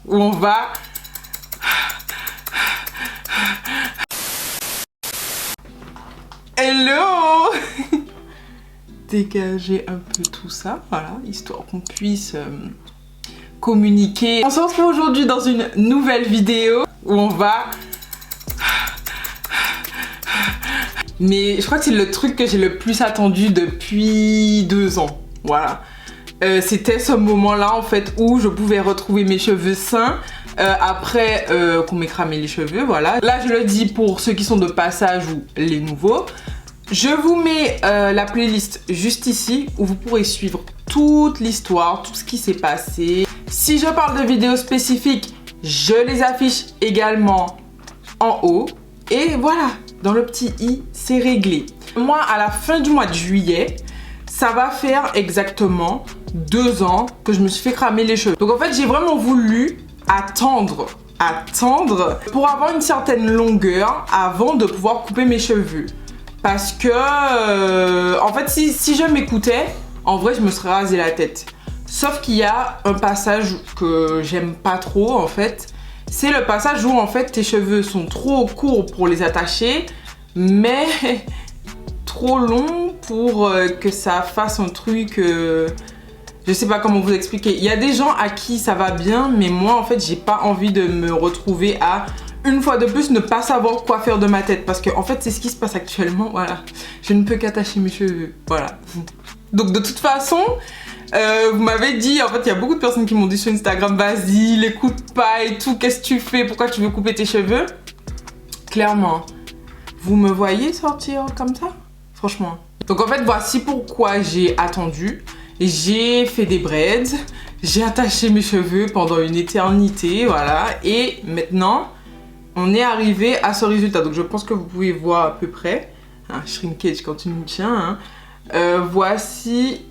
où on va... Hello. Dégager un peu tout ça, voilà, histoire qu'on puisse communiquer. On se retrouve aujourd'hui dans une nouvelle vidéo où on va... Mais je crois que c'est le truc que j'ai le plus attendu depuis 2 ans, voilà. C'était ce moment-là en fait où je pouvais retrouver mes cheveux sains après qu'on m'ait cramé les cheveux, voilà. Là je le dis pour ceux qui sont de passage ou les nouveaux. Je vous mets la playlist juste ici où vous pourrez suivre toute l'histoire, tout ce qui s'est passé. Si je parle de vidéos spécifiques, je les affiche également en haut. Et voilà, dans le petit i, c'est réglé. Moi, à la fin du mois de juillet, ça va faire exactement 2 ans que je me suis fait cramer les cheveux. Donc en fait, j'ai vraiment voulu attendre pour avoir une certaine longueur avant de pouvoir couper mes cheveux. Parce que, en fait, si je m'écoutais, en vrai, je me serais rasé la tête. Sauf qu'il y a un passage que j'aime pas trop, en fait. C'est le passage où, en fait, tes cheveux sont trop courts pour les attacher, mais trop longs pour que ça fasse un truc... je sais pas comment vous expliquer. Il y a des gens à qui ça va bien, mais moi, en fait, j'ai pas envie de me retrouver à... Une fois de plus, ne pas savoir quoi faire de ma tête. Parce que, en fait, c'est ce qui se passe actuellement. Voilà. Je ne peux qu'attacher mes cheveux. Voilà. Donc, de toute façon, vous m'avez dit... En fait, il y a beaucoup de personnes qui m'ont dit sur Instagram, vas-y, les coupe pas et tout. Qu'est-ce que tu fais? Pourquoi tu veux couper tes cheveux? Clairement. Vous me voyez sortir comme ça? Franchement. Donc, en fait, voici pourquoi j'ai attendu. J'ai fait des braids. J'ai attaché mes cheveux pendant une éternité. Voilà. Et maintenant... on est arrivé à ce résultat, donc je pense que vous pouvez voir à peu près. Un shrinkage quand tu nous tiens. Hein. Voici.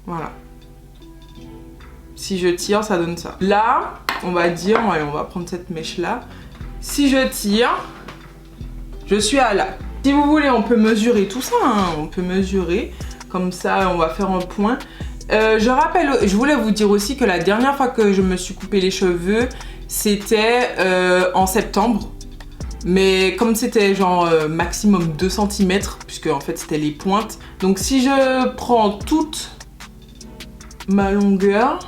Voilà. Si je tire, ça donne ça. Là, on va dire, allez, on va prendre cette mèche là. Si je tire, je suis à là. Si vous voulez, on peut mesurer tout ça. Hein. On peut mesurer. Comme ça, on va faire un point. Je voulais vous dire aussi que la dernière fois que je me suis coupé les cheveux, c'était en septembre. Mais comme c'était genre maximum 2 cm, puisque en fait c'était les pointes. Donc si je prends toute ma longueur...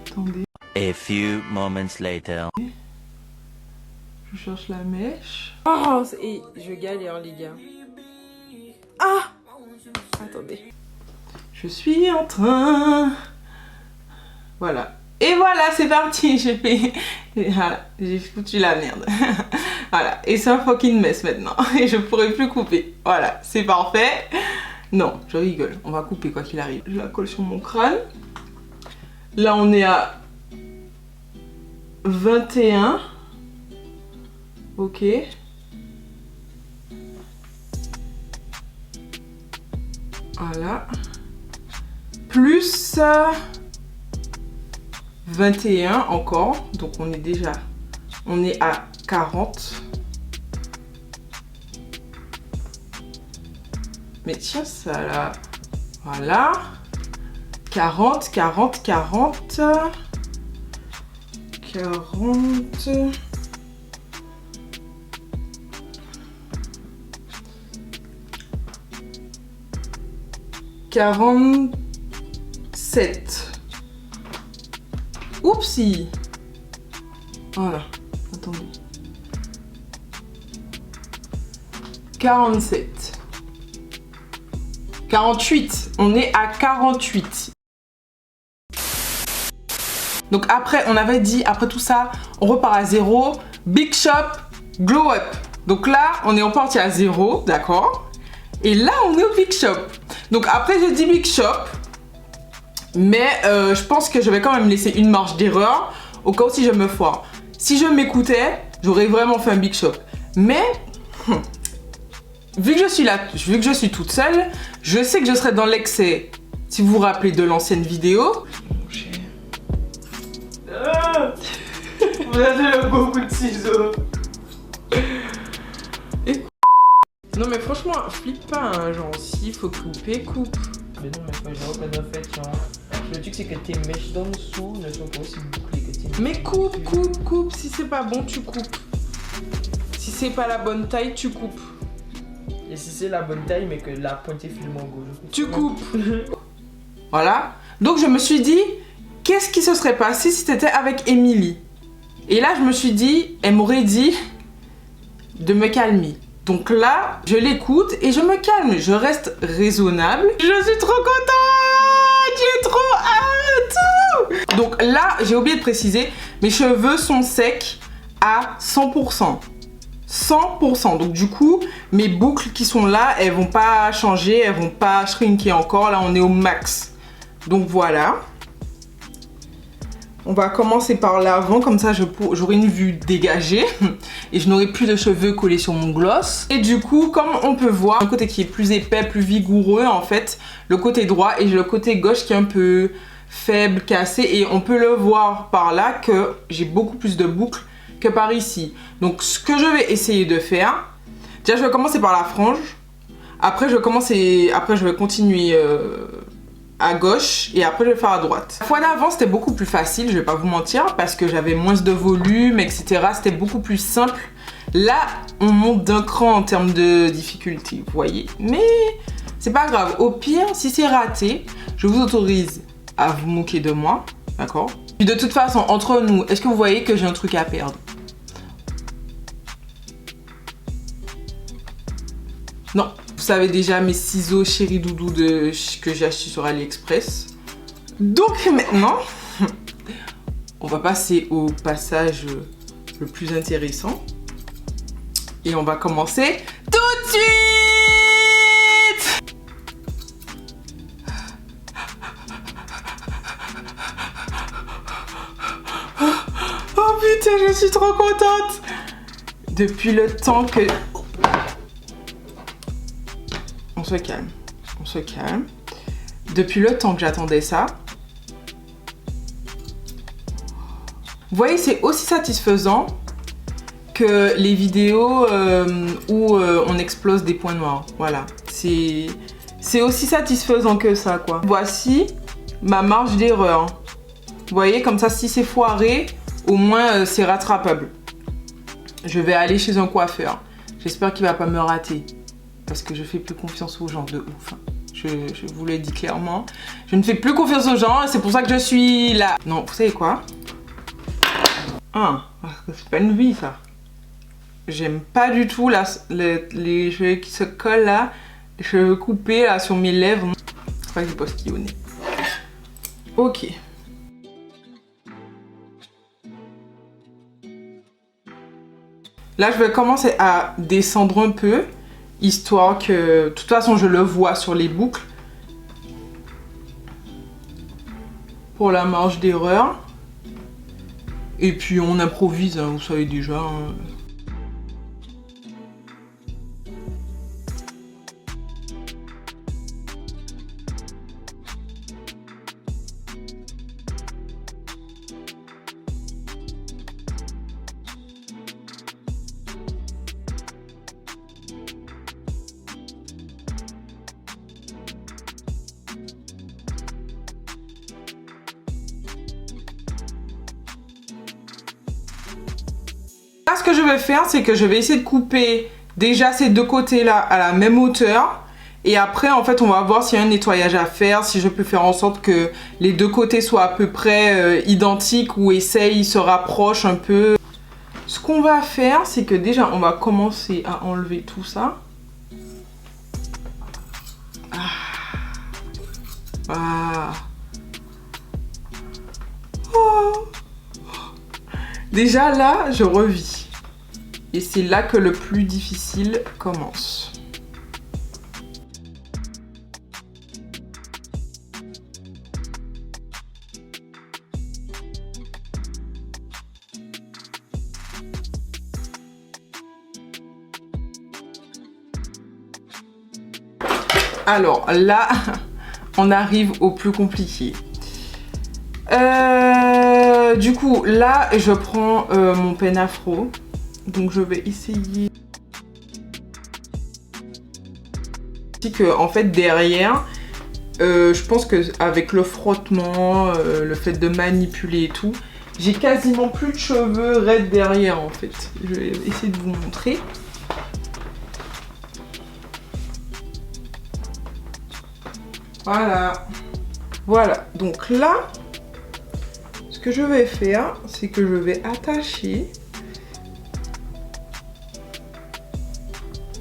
Attendez. A few moments later. Je cherche la mèche. Oh, et je galère les gars. Ah! Attendez. Je suis en train... Voilà. Et voilà, c'est parti. Voilà, j'ai foutu la merde. Voilà. Et c'est un fucking mess maintenant. Et je pourrais plus couper. Voilà, c'est parfait. Non, je rigole. On va couper quoi qu'il arrive. Je la colle sur mon crâne. Là, on est à 21. Ok. Voilà. Plus 21 encore, donc on est à 40. Mais tiens ça là, voilà, 40, 40, 40, 40, 47. Oupsie. Voilà. Attendez. 47. 48. On est à 48. Donc après, on avait dit, après tout ça, on repart à 0. Big Shop, Glow Up. Donc là, on est reparti à 0, d'accord? Et là, on est au Big Shop. Donc après, j'ai dit Big Shop. Mais je pense que je vais quand même laisser une marge d'erreur au cas où si je me foire. Si je m'écoutais, j'aurais vraiment fait un Big Shop. Mais vu que je suis là, vu que je suis toute seule, je sais que je serai dans l'excès. Si vous vous rappelez de l'ancienne vidéo. Vous avez beaucoup de ciseaux. Et... Non mais franchement, flippe pas, hein, genre s'il faut couper, coupe. Mais non, mais faut que je reprenne au fait, genre. truc, c'est que tes mèches d'en dessous ne sont pas aussi bouclées que tes mèches. Mais coupe. Si c'est pas bon, tu coupes. Si c'est pas la bonne taille, tu coupes. Et si c'est la bonne taille, mais que la pointe est filmée en gauche. Tu coupes. Voilà. Donc je me suis dit, qu'est-ce qui se serait passé si c'était avec Émilie? Et là, je me suis dit, elle m'aurait dit de me calmer. Donc là, je l'écoute et je me calme. Je reste raisonnable. Je suis trop contente! J'ai trop hâte! Donc là, j'ai oublié de préciser, mes cheveux sont secs à 100%. 100%. Donc du coup, mes boucles qui sont là, elles vont pas changer, elles vont pas shrinker encore. Là, on est au max. Donc voilà. On va commencer par l'avant, comme ça j'aurai une vue dégagée et je n'aurai plus de cheveux collés sur mon gloss. Et du coup, comme on peut voir, un côté qui est plus épais, plus vigoureux en fait, le côté droit, et le côté gauche qui est un peu faible, cassé, et on peut le voir par là que j'ai beaucoup plus de boucles que par ici. Donc ce que je vais essayer de faire, déjà je vais commencer par la frange, après je vais continuer à gauche et après je vais faire à droite. La fois d'avant c'était beaucoup plus facile, je vais pas vous mentir, parce que j'avais moins de volume, etc. C'était beaucoup plus simple. Là on monte d'un cran en termes de difficulté, vous voyez. Mais c'est pas grave, au pire si c'est raté, je vous autorise à vous moquer de moi, d'accord? Puis de toute façon, entre nous, est-ce que vous voyez que j'ai un truc à perdre? Non. Vous savez déjà mes ciseaux chéri doudou que j'ai acheté sur AliExpress. Donc maintenant, on va passer au passage le plus intéressant. Et on va commencer tout de suite! Oh putain, je suis trop contente! Depuis le temps que... On se calme. Depuis le temps que j'attendais ça. Vous voyez, c'est aussi satisfaisant que les vidéos où on explose des points noirs. Voilà. C'est aussi satisfaisant que ça, quoi. Voici ma marge d'erreur. Vous voyez, comme ça, si c'est foiré, au moins c'est rattrapable. Je vais aller chez un coiffeur. J'espère qu'il va pas me rater. Parce que je fais plus confiance aux gens de ouf. Je vous le dis clairement. Je ne fais plus confiance aux gens, c'est pour ça que je suis là. Non, vous savez quoi? C'est pas une vie ça. J'aime pas du tout les cheveux qui se collent là. Les cheveux coupés là sur mes lèvres. C'est pas que j'ai postillonné. Ok. Là, je vais commencer à descendre un peu. Histoire que, de toute façon, je le vois sur les boucles. Pour la marge d'erreur. Et puis on improvise, hein, vous savez déjà. Hein. Là, ce que je vais faire, c'est que je vais essayer de couper déjà ces deux côtés-là à la même hauteur. Et après, en fait, on va voir s'il y a un nettoyage à faire, si je peux faire en sorte que les deux côtés soient à peu près identiques ou se rapprochent un peu. Ce qu'on va faire, c'est que déjà, on va commencer à enlever tout ça. Déjà là, je revis. Et c'est là que le plus difficile commence. Alors là, on arrive au plus compliqué. Du coup, là, je prends mon peigne afro. Donc, je vais essayer. Que, en fait, derrière, Je pense qu'avec le frottement, le fait de manipuler et tout, j'ai quasiment plus de cheveux raides derrière en fait. Je vais essayer de vous montrer. Voilà. Voilà. Donc là, ce que je vais faire, c'est que je vais attacher.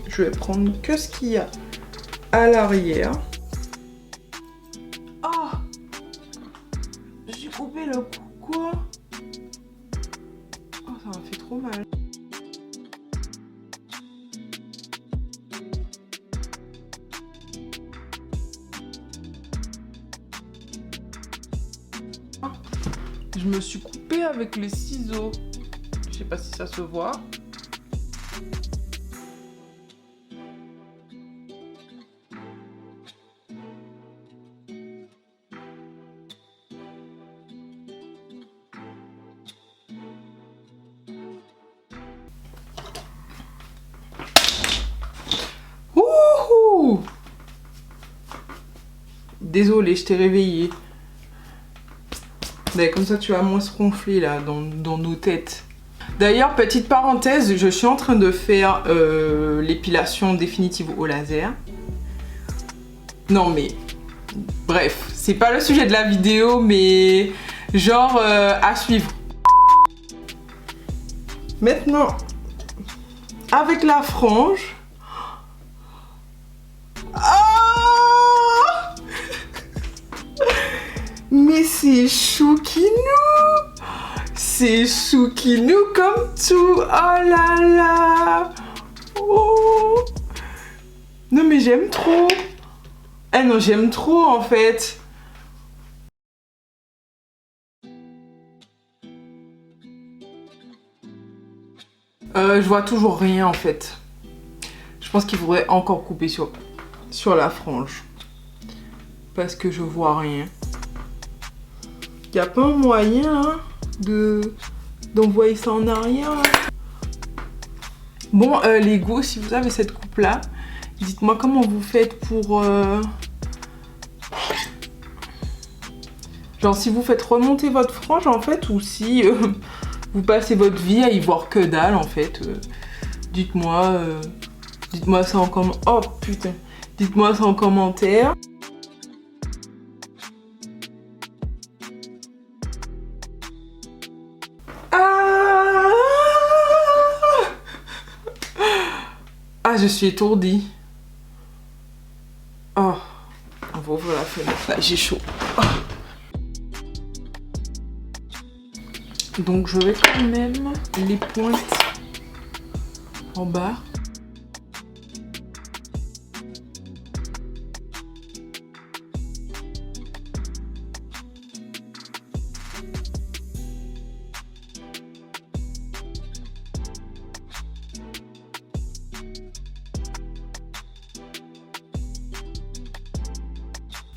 Je vais prendre que ce qu'il y a à l'arrière. Oh! J'ai coupé le cou, quoi? Oh, ça m'a fait trop mal. Je me suis coupée avec les ciseaux. Je sais pas si ça se voit. Ouhou! Désolée, je t'ai réveillée. Mais comme ça, tu vas moins se ronfler là dans nos têtes. D'ailleurs, petite parenthèse, je suis en train de faire l'épilation définitive au laser. Non mais, bref, c'est pas le sujet de la vidéo, mais genre à suivre. Maintenant, avec la frange. Mais c'est choukinou! C'est choukinou comme tout! Oh là là! Oh! Non mais j'aime trop! Eh non, j'aime trop en fait! Je vois toujours rien en fait. Je pense qu'il faudrait encore couper sur la frange. Parce que je vois rien. Y a pas un moyen hein, d'envoyer ça en arrière là. Bon les go, si vous avez cette coupe là, dites-moi comment vous faites pour genre si vous faites remonter votre frange en fait, ou si vous passez votre vie à y voir que dalle en fait. Dites-moi ça en commentaire. Oh putain, dites-moi ça en commentaire. Ah, je suis étourdie. Oh, on va ouvrir la fenêtre. Là, j'ai chaud. Oh. Donc, je vais quand même les pointes en bas.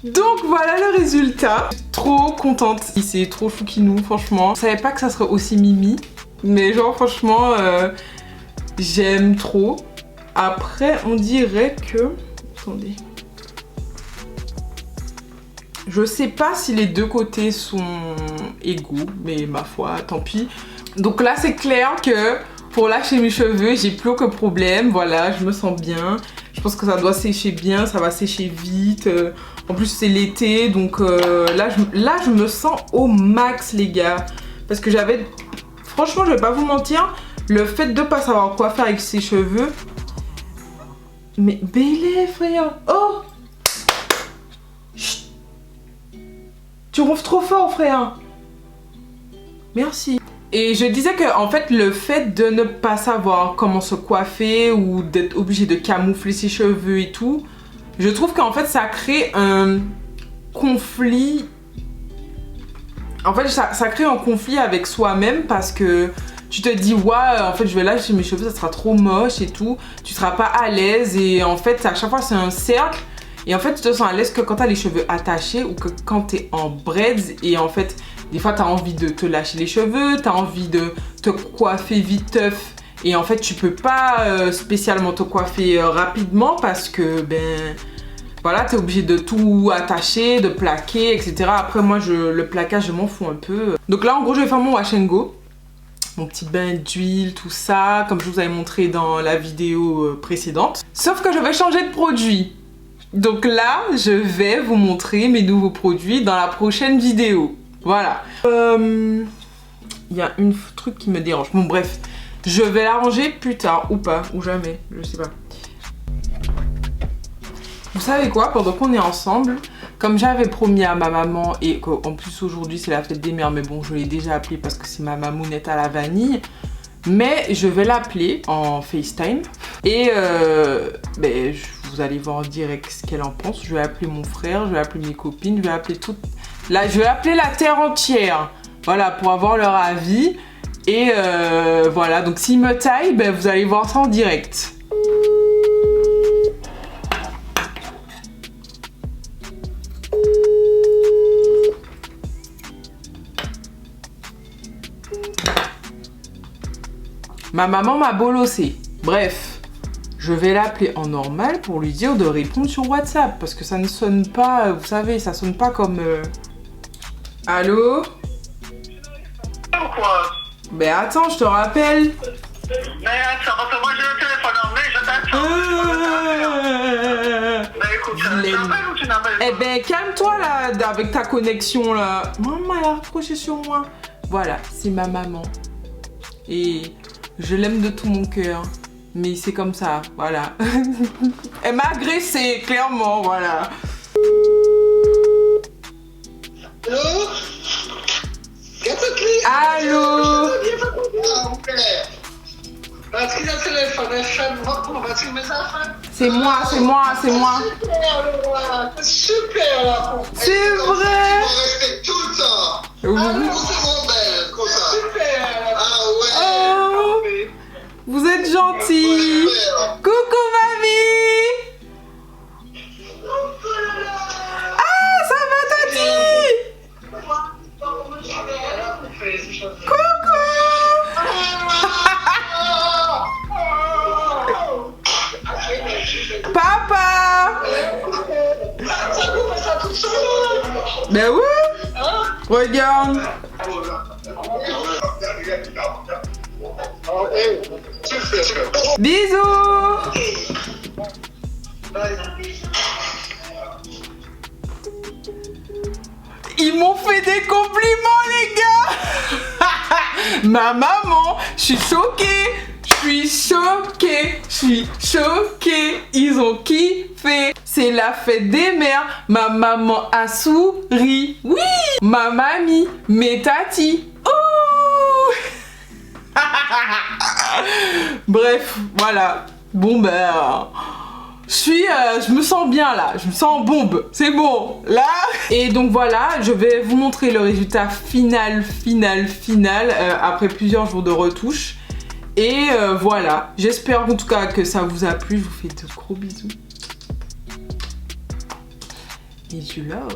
Donc voilà le résultat. Trop contente. C'est trop choukinou franchement. Je savais pas que ça serait aussi mimi. Mais genre franchement j'aime trop. Après on dirait que... Attendez. Je sais pas si les deux côtés sont égaux. Mais ma foi tant pis. Donc là c'est clair que pour lâcher mes cheveux j'ai plus aucun problème. Voilà, je me sens bien. Je pense que ça doit sécher bien, ça va sécher vite. En plus c'est l'été, donc là je me sens au max les gars. Parce que j'avais... Franchement je vais pas vous mentir, le fait de pas savoir quoi faire avec ses cheveux... Mais bélé frère. Oh chut. Tu ronfles trop fort frère. Merci. Et je disais que en fait le fait de ne pas savoir comment se coiffer ou d'être obligé de camoufler ses cheveux et tout, je trouve qu'en fait ça crée un conflit. En fait ça crée un conflit avec soi-même parce que tu te dis ouais en fait je vais lâcher mes cheveux, ça sera trop moche et tout, tu seras pas à l'aise et en fait à chaque fois c'est un cercle et en fait tu te sens à l'aise que quand t'as les cheveux attachés ou que quand t'es en braids et en fait des fois t'as envie de te lâcher les cheveux, t'as envie de te coiffer vite teuf et en fait tu peux pas spécialement te coiffer rapidement parce que ben voilà, t'es obligé de tout attacher, de plaquer, etc. Après moi le plaquage je m'en fous un peu. Donc là en gros je vais faire mon wash and go. Mon petit bain d'huile, tout ça, comme je vous avais montré dans la vidéo précédente. Sauf que je vais changer de produit. Donc là, je vais vous montrer mes nouveaux produits dans la prochaine vidéo. Voilà. Il y a un truc qui me dérange. Bon bref, je vais l'arranger plus tard, ou pas, ou jamais, je sais pas. Vous savez quoi, pendant qu'on est ensemble, comme j'avais promis à ma maman, et qu'en plus aujourd'hui c'est la fête des mères, mais bon je l'ai déjà appelée parce que c'est ma mamounette à la vanille, mais je vais l'appeler en FaceTime et vous allez voir en direct ce qu'elle en pense. Je vais appeler mon frère, je vais appeler mes copines, je vais appeler toutes... Là, je vais appeler la terre entière, voilà, pour avoir leur avis. Et voilà, donc s'ils me taillent, ben, vous allez voir ça en direct. Ma maman m'a bolossé. Bref, je vais l'appeler en normal pour lui dire de répondre sur WhatsApp. Parce que ça ne sonne pas, vous savez, ça sonne pas comme... Allô? Pourquoi? Ben attends, je te rappelle. Mais attends, parce que moi j'ai le téléphone en main, je t'attends. Mais écoute, tu n'appelles ou tu n'appelles pas? Eh ben calme-toi là, avec ta connexion là. Maman, elle a raccroché sur moi. Voilà, c'est ma maman. Et je l'aime de tout mon cœur. Mais c'est comme ça, voilà. Elle m'a agressée, clairement, voilà. Allô? Allô? Vas-y, le téléphone, vas-y, mes affaires. C'est moi, c'est moi, c'est moi. Super là. C'est vrai. On reste tout le temps. Oui. C'est mon belle, comme ça. Super. Ah ouais. Oh, vous êtes gentil. Coucou mamie. Ah, ça va Tati? Coucou. Papa. Ben oui. Regarde. Bisous. Ils m'ont fait des compliments les gars. Ma maman, je suis choquée. Je suis choquée. Ils ont kiffé. C'est la fête des mères. Ma maman a souri. Oui. Ma mamie, mes tatis. Oh. Bref, voilà. Bon ben... je me sens bien là, je me sens en bombe, c'est bon, là. Et donc voilà, je vais vous montrer le résultat final, après plusieurs jours de retouches. Et voilà, j'espère en tout cas que ça vous a plu, je vous fais de gros bisous. Et je love.